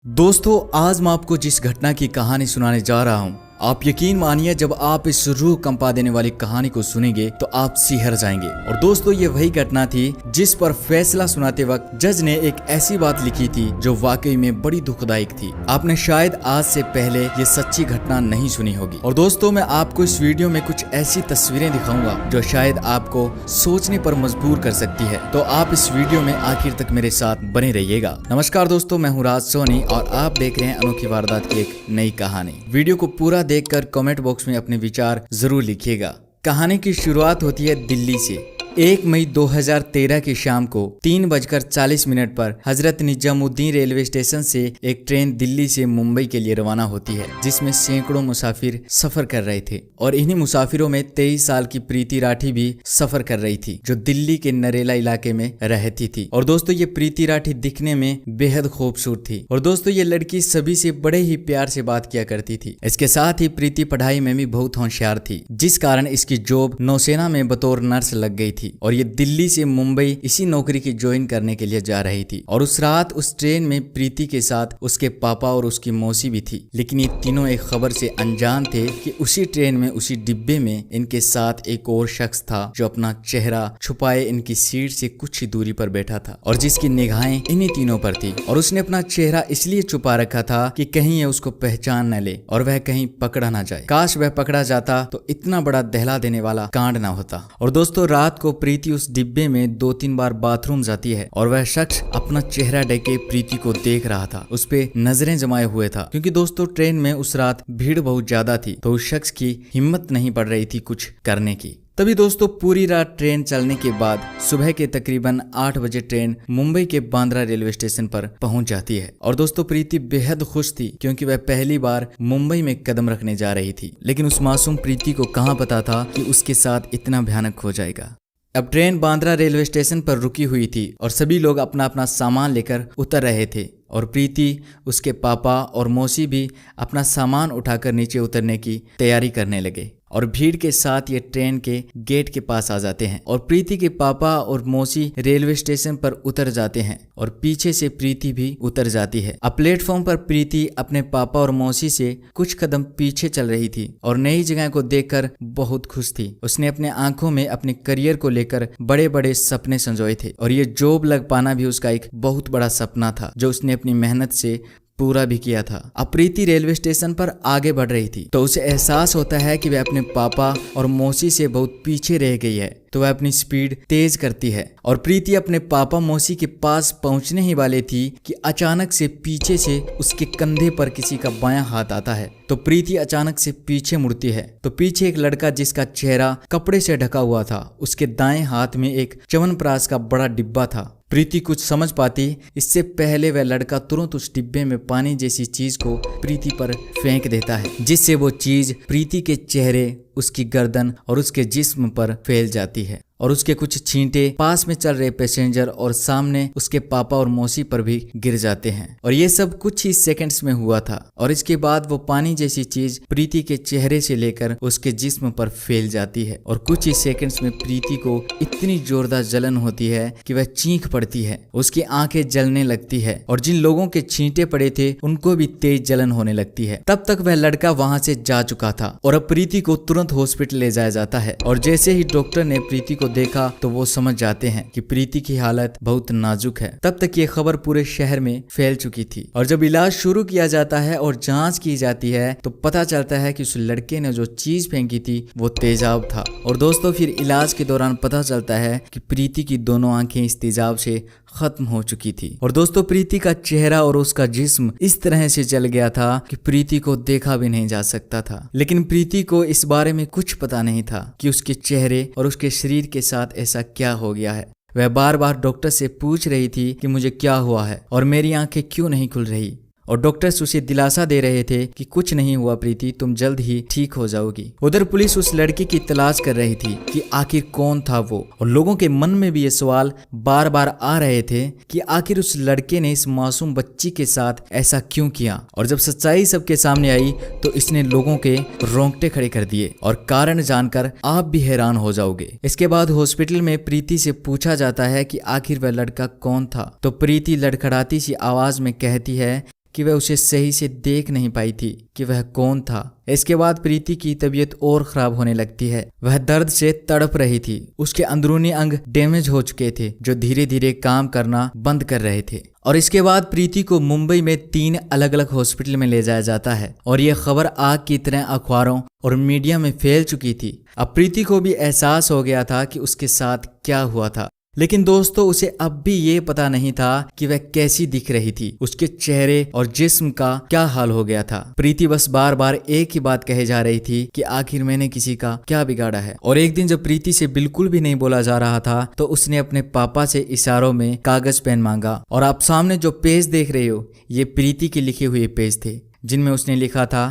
दोस्तों, आज मैं आपको जिस घटना की कहानी सुनाने जा रहा हूँ, आप यकीन मानिए जब आप इस रूह कंपा देने वाली कहानी को सुनेंगे तो आप सिहर जाएंगे। और दोस्तों, ये वही घटना थी जिस पर फैसला सुनाते वक्त जज ने एक ऐसी बात लिखी थी जो वाकई में बड़ी दुखदायक थी। आपने शायद आज से पहले ये सच्ची घटना नहीं सुनी होगी। और दोस्तों, मैं आपको इस वीडियो में कुछ ऐसी तस्वीरें दिखाऊंगा जो शायद आपको सोचने पर मजबूर कर सकती है। तो आप इस वीडियो में आखिर तक मेरे साथ बने रहिएगा। नमस्कार दोस्तों, मैं हूँ राज सोनी और आप देख रहे हैं अनोखी वारदात की एक नई कहानी। वीडियो को पूरा देखकर कमेंट बॉक्स में अपने विचार जरूर लिखिएगा। कहानी की शुरुआत होती है दिल्ली से। 1 मई 2013 की शाम को 3:40 पर हजरत निजामुद्दीन रेलवे स्टेशन से एक ट्रेन दिल्ली से मुंबई के लिए रवाना होती है, जिसमें सैकड़ों मुसाफिर सफर कर रहे थे। और इन्हीं मुसाफिरों में 23 साल की प्रीति राठी भी सफर कर रही थी, जो दिल्ली के नरेला इलाके में रहती थी। और दोस्तों, ये प्रीति राठी दिखने में बेहद खूबसूरत थी। और दोस्तों, ये लड़की सभी से बड़े ही प्यार से बात किया करती थी। इसके साथ ही प्रीति पढ़ाई में भी बहुत होशियार थी, जिस कारण इसकी जॉब नौसेना में बतौर नर्स लग गई थी। और ये दिल्ली से मुंबई इसी नौकरी की ज्वाइन करने के लिए जा रही थी। और उस रात उस ट्रेन में प्रीति के साथ उसके पापा और उसकी मौसी भी थी। लेकिन ये तीनों एक खबर से अनजान थे कि उसी ट्रेन में, उसी डिब्बे में इनके साथ एक और शख्स था जो अपना चेहरा छुपाए इनकी सीट से कुछ ही दूरी पर बैठा था और जिसकी निगाहें इन्हीं तीनों पर थी। और उसने अपना चेहरा इसलिए छुपा रखा था कि कहीं ये उसको पहचान न ले और वह कहीं पकड़ा ना जाए। काश वह पकड़ा जाता तो इतना बड़ा दहला देने वाला कांड ना होता। और दोस्तों, रात को प्रीति उस डिब्बे में 2-3 बार बाथरूम जाती है और वह शख्स अपना चेहरा ढके प्रीति को देख रहा था, उस पे नजरें जमाए हुए था। क्योंकि दोस्तों, ट्रेन में उस रात भीड़ बहुत ज्यादा थी, तो उस शख्स की हिम्मत नहीं पड़ रही थी कुछ करने की। तभी दोस्तों, पूरी रात ट्रेन चलने के बाद सुबह के तकरीबन 8 बजे ट्रेन मुंबई के बांद्रा रेलवे स्टेशन पर पहुंच जाती है। और दोस्तों, प्रीति बेहद खुश थी क्योंकि वह पहली बार मुंबई में कदम रखने जा रही थी। लेकिन उस मासूम प्रीति को कहां पता था कि उसके साथ इतना भयानक हो जाएगा। अब ट्रेन बांद्रा रेलवे स्टेशन पर रुकी हुई थी और सभी लोग अपना अपना सामान लेकर उतर रहे थे। और प्रीति, उसके पापा और मौसी भी अपना सामान उठाकर नीचे उतरने की तैयारी करने लगे। और भीड़ के साथ ये ट्रेन के गेट के पास आ जाते हैं और प्रीति के पापा और मौसी रेलवे स्टेशन पर उतर जाते हैं और पीछे से प्रीति भी उतर जाती है। अब प्लेटफॉर्म पर प्रीति अपने पापा और मौसी से कुछ कदम पीछे चल रही थी और नई जगह को देखकर बहुत खुश थी। उसने अपने आंखों में अपने करियर को लेकर बड़े बड़े सपने संजोए थे और ये जॉब लग पाना भी उसका एक बहुत बड़ा सपना था, जो उसने अपनी मेहनत से पूरा भी किया था। अब प्रीति रेलवे स्टेशन पर आगे बढ़ रही थी तो उसे एहसास होता है कि वह अपने पापा और मौसी से बहुत पीछे रह गई है, तो वह अपनी स्पीड तेज करती है। और प्रीति अपने पापा मौसी के पास पहुंचने ही वाले थी कि अचानक से पीछे से उसके कंधे पर किसी का बायां हाथ आता है। तो प्रीति अचानक से पीछे मुड़ती है तो पीछे एक लड़का जिसका चेहरा कपड़े से ढका हुआ था, उसके दाएं हाथ में एक च्यवनप्राश का बड़ा डिब्बा था। प्रीति कुछ समझ पाती इससे पहले वह लड़का तुरंत उस डिब्बे में पानी जैसी चीज को प्रीति पर फेंक देता है, जिससे वो चीज प्रीति के चेहरे, उसकी गर्दन और उसके जिस्म पर फैल जाती है। और उसके कुछ छींटे पास में चल रहे पैसेंजर और सामने उसके पापा और मौसी पर भी गिर जाते हैं। और ये सब कुछ ही सेकंड्स में हुआ था। और इसके बाद वो पानी जैसी चीज प्रीति के चेहरे से लेकर उसके जिस्म पर फैल जाती है और कुछ ही सेकंड्स में प्रीति को इतनी जोरदार जलन होती है कि वह चीख पड़ती है, उसकी आंखें जलने लगती है और जिन लोगों के छींटे पड़े थे उनको भी तेज जलन होने लगती है। तब तक वह लड़का वहां से जा चुका था और अब प्रीति को तुरंत हॉस्पिटल ले जाया जाता है। और जैसे ही डॉक्टर ने प्रीति को देखा तो वो समझ जाते हैं कि प्रीति की हालत बहुत नाजुक है। तब तक ये खबर पूरे शहर में फैल चुकी थी। और जब इलाज शुरू किया जाता है और जांच की जाती है तो पता चलता है कि उस लड़के ने जो चीज फेंकी थी वो तेजाब था। और दोस्तों, फिर इलाज के दौरान पता चलता है कि प्रीति की दोनों आंखें इस तेजाब से खत्म हो चुकी थी। और दोस्तों, प्रीति का चेहरा और उसका जिस्म इस तरह से जल गया था कि प्रीति को देखा भी नहीं जा सकता था। लेकिन प्रीति को इस बारे में कुछ पता नहीं था कि उसके चेहरे और उसके शरीर के साथ ऐसा क्या हो गया है। वह बार बार डॉक्टर से पूछ रही थी कि मुझे क्या हुआ है और मेरी आंखें क्यों नहीं खुल रही। और डॉक्टर्स उसे दिलासा दे रहे थे कि कुछ नहीं हुआ प्रीति, तुम जल्द ही ठीक हो जाओगी। उधर पुलिस उस लड़के की तलाश कर रही थी कि आखिर कौन था वो। और लोगों के मन में भी ये सवाल बार बार आ रहे थे कि आखिर उस लड़के ने इस मासूम बच्ची के साथ ऐसा क्यों किया। और जब सच्चाई सबके सामने आई तो इसने लोगों के रोंगटे खड़े कर दिए और कारण जानकर आप भी हैरान हो जाओगे। इसके बाद हॉस्पिटल में प्रीति से पूछा जाता है कि आखिर वह लड़का कौन था। तो प्रीति लड़खड़ाती सी आवाज में कहती है कि वह उसे सही से देख नहीं पाई थी कि वह कौन था। इसके बाद प्रीति की तबीयत और खराब होने लगती है। वह दर्द से तड़प रही थी। उसके अंदरूनी अंग डैमेज हो चुके थे जो धीरे धीरे काम करना बंद कर रहे थे। और इसके बाद प्रीति को मुंबई में 3 अलग अलग हॉस्पिटल में ले जाया जाता है और यह खबर आग की तरह अखबारों और मीडिया में फैल चुकी थी। अब प्रीति को भी एहसास हो गया था कि उसके साथ क्या हुआ था, लेकिन दोस्तों उसे अब भी ये पता नहीं था कि वह कैसी दिख रही थी, उसके चेहरे और जिस्म का क्या हाल हो गया था। प्रीति बस बार बार एक ही बात कहे जा रही थी कि आखिर मैंने किसी का क्या बिगाड़ा है। और एक दिन जब प्रीति से बिल्कुल भी नहीं बोला जा रहा था तो उसने अपने पापा से इशारों में कागज पेन मांगा। और आप सामने जो पेज देख रहे हो ये प्रीति के लिखे हुए पेज थे जिनमें उसने लिखा था,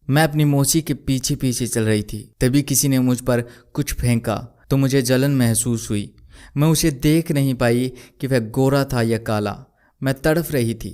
मैं अपनी मौसी के पीछे पीछे चल रही थी, तभी किसी ने मुझ पर कुछ फेंका तो मुझे जलन महसूस हुई। मैं उसे देख नहीं पाई कि वह गोरा था या काला। मैं तड़फ रही थी।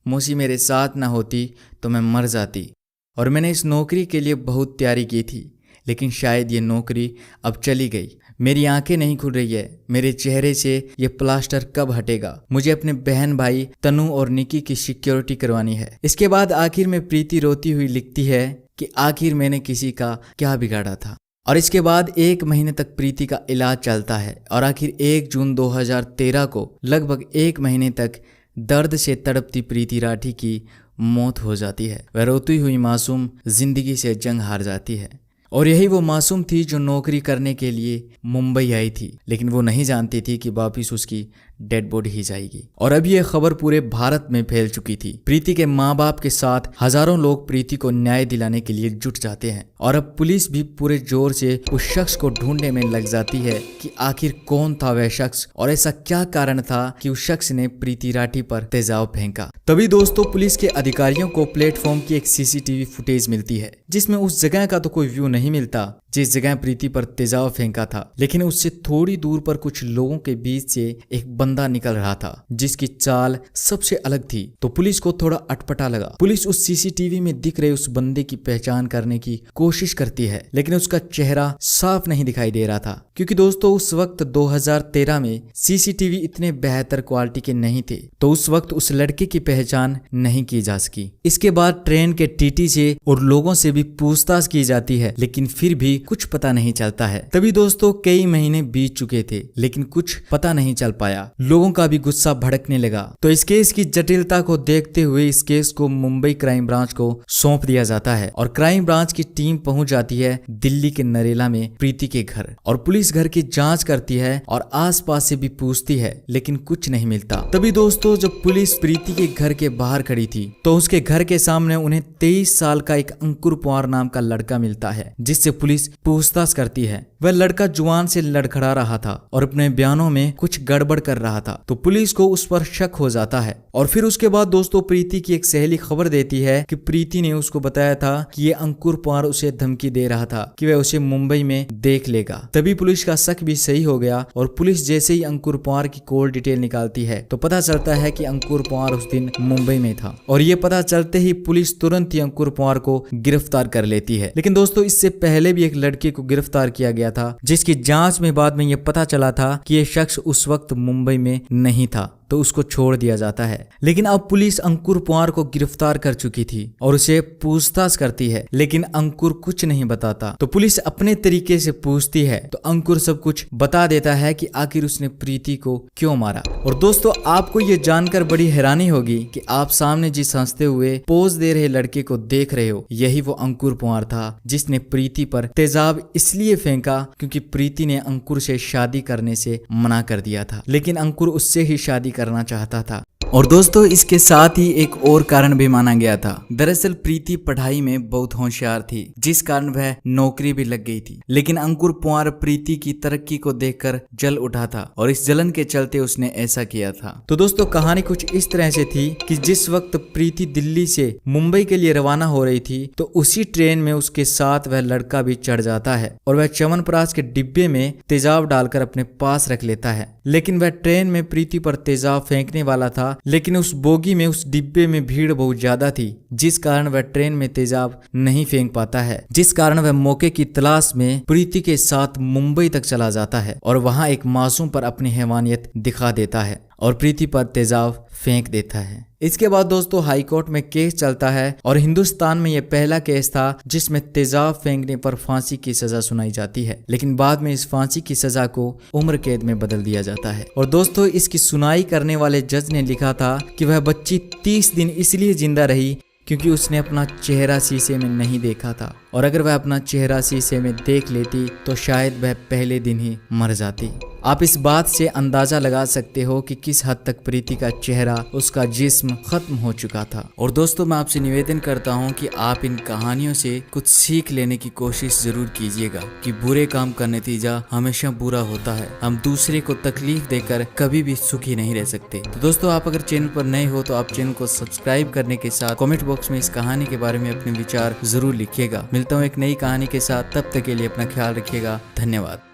मौसी मेरे साथ ना होती तो मैं मर जाती। और मैंने इस नौकरी के लिए बहुत तैयारी की थी, लेकिन शायद ये नौकरी अब चली गई। मेरी आंखें नहीं खुल रही है। मेरे चेहरे से ये प्लास्टर कब हटेगा? मुझे अपने बहन भाई तनु और निकी की सिक्योरिटी करवानी है। इसके बाद आखिर में प्रीति रोती हुई लिखती है कि आखिर मैंने किसी का क्या बिगाड़ा था। और इसके बाद 1 महीने तक प्रीति का इलाज चलता है और आखिर 1 जून 2013 को लगभग 1 महीने तक दर्द से तड़पती प्रीति राठी की मौत हो जाती है। वह रोती हुई मासूम जिंदगी से जंग हार जाती है। और यही वो मासूम थी जो नौकरी करने के लिए मुंबई आई थी, लेकिन वो नहीं जानती थी कि वापिस उसकी डेड बॉडी ही जाएगी। और अब ये खबर पूरे भारत में फैल चुकी थी। प्रीति के माँ बाप के साथ हजारों लोग प्रीति को न्याय दिलाने के लिए जुट जाते हैं और अब पुलिस भी पूरे जोर से उस शख्स को ढूंढने में लग जाती है कि आखिर कौन था वह शख्स और ऐसा क्या कारण था कि उस शख्स ने प्रीति राठी पर तेजाब फेंका। तभी दोस्तों पुलिस के अधिकारियों को प्लेटफॉर्म की एक सीसीटीवी फुटेज मिलती है जिसमें उस जगह का तो कोई व्यू नहीं मिलता जिस जगह प्रीति पर तेजाब फेंका था, लेकिन उससे थोड़ी दूर पर कुछ लोगों के बीच से एक बंदा निकल रहा था जिसकी चाल सबसे अलग थी। तो पुलिस को थोड़ा अटपटा लगा। पुलिस उस सीसीटीवी में दिख रहे उस बंदे की पहचान करने की कोशिश करती है, लेकिन उसका चेहरा साफ नहीं दिखाई दे रहा था क्योंकि दोस्तों उस वक्त 2013 में सीसीटीवी इतने बेहतर क्वालिटी के नहीं थे, तो उस वक्त उस लड़के की पहचान नहीं की जा सकी। इसके बाद ट्रेन के टीटी से और लोगों से भी पूछताछ की जाती है, लेकिन फिर भी कुछ पता नहीं चलता है। तभी दोस्तों कई महीने बीत चुके थे लेकिन कुछ पता नहीं चल पाया। लोगों का भी गुस्सा भड़कने लगा। तो इस केस की जटिलता को देखते हुए इस केस को मुंबई क्राइम ब्रांच को सौंप दिया जाता है और क्राइम ब्रांच की टीम पहुंच जाती है दिल्ली के नरेला में प्रीति के घर। और पुलिस घर की जांच करती है और आसपास से भी पूछती है, लेकिन कुछ नहीं मिलता। तभी दोस्तों जब पुलिस प्रीति के घर के बाहर खड़ी थी तो उसके घर के सामने उन्हें 23 साल का एक अंकुर पवार नाम का लड़का मिलता है जिससे पुलिस पूछताछ करती है। वह लड़का जुबान से लड़खड़ा रहा था और अपने बयानों में कुछ गड़बड़ कर रहा था, तो पुलिस को उस पर शक हो जाता है। और फिर उसके बाद दोस्तों प्रीति की एक सहेली खबर देती है कि प्रीति ने उसको बताया था कि ये अंकुर पवार उसे धमकी दे रहा था कि वह उसे मुंबई में देख लेगा। तभी पुलिस का शक भी सही हो गया और पुलिस जैसे ही अंकुर पवार की कॉल डिटेल निकालती है तो पता चलता है कि अंकुर पवार उस दिन मुंबई में था। और ये पता चलते ही पुलिस तुरंत ही अंकुर पवार को गिरफ्तार कर लेती है। लेकिन दोस्तों इससे पहले भी एक लड़के को गिरफ्तार किया गया था जिसकी जांच में बाद में यह पता चला था कि यह शख्स उस वक्त मुंबई में नहीं था, तो उसको छोड़ दिया जाता है। लेकिन अब पुलिस अंकुर पवार को गिरफ्तार कर चुकी थी और उसे पूछताछ करती है, लेकिन अंकुर कुछ नहीं बताता। तो पुलिस अपने तरीके से पूछती है तो अंकुर सब कुछ बता देता है कि आखिर उसने प्रीति को क्यों मारा। और दोस्तों आपको ये जानकर बड़ी हैरानी होगी कि आप सामने जिस हंसते हुए पोज दे रहे लड़के को देख रहे हो, यही वो अंकुर पवार था जिसने प्रीति पर तेजाब इसलिए फेंका क्योंकि प्रीति ने अंकुर से शादी करने से मना कर दिया था, लेकिन अंकुर उससे ही शादी करना चाहता था। और दोस्तों इसके साथ ही एक और कारण भी माना गया था। दरअसल प्रीति पढ़ाई में बहुत होशियार थी जिस कारण वह नौकरी भी लग गई थी, लेकिन अंकुर पवार प्रीति की तरक्की को देखकर जल उठा था और इस जलन के चलते उसने ऐसा किया था। तो दोस्तों कहानी कुछ इस तरह से थी कि जिस वक्त प्रीति दिल्ली से मुंबई के लिए रवाना हो रही थी तो उसी ट्रेन में उसके साथ वह लड़का भी चढ़ जाता है और वह च्यवनप्राश के डिब्बे में तेजाब डालकर अपने पास रख लेता है। लेकिन वह ट्रेन में प्रीति पर तेजाब फेंकने वाला था, लेकिन उस बोगी में उस डिब्बे में भीड़ बहुत ज्यादा थी जिस कारण वह ट्रेन में तेजाब नहीं फेंक पाता है, जिस कारण वह मौके की तलाश में प्रीति के साथ मुंबई तक चला जाता है और वहां एक मासूम पर अपनी हैवानियत दिखा देता है। और प्रीति पर तेजाब फेंक देता है। इसके बाद दोस्तों हाई कोर्ट में केस चलता है और हिंदुस्तान में यह पहला केस था जिसमें तेजाब फेंकने पर फांसी की सजा सुनाई जाती है, लेकिन बाद में इस फांसी की सजा को उम्र कैद में बदल दिया जाता है। और दोस्तों इसकी सुनाई करने वाले जज ने लिखा था कि वह बच्ची 30 दिन इसलिए जिंदा रही क्योंकि उसने अपना चेहरा शीशे में नहीं देखा था, और अगर वह अपना चेहरा शीशे में देख लेती तो शायद वह पहले दिन ही मर जाती। आप इस बात से अंदाजा लगा सकते हो कि किस हद तक प्रीति का चेहरा, उसका जिस्म खत्म हो चुका था। और दोस्तों मैं आपसे निवेदन करता हूं कि आप इन कहानियों से कुछ सीख लेने की कोशिश जरूर कीजिएगा कि बुरे काम का नतीजा हमेशा बुरा होता है। हम दूसरे को तकलीफ देकर कभी भी सुखी नहीं रह सकते। तो दोस्तों आप अगर चैनल पर नए हो तो आप चैनल को सब्सक्राइब करने के साथ कमेंट बॉक्स में इस कहानी के बारे में अपने विचार जरूर लिखिएगा। मिलता हूँ एक नई कहानी के साथ, तब तक के लिए अपना ख्याल रखिएगा। धन्यवाद।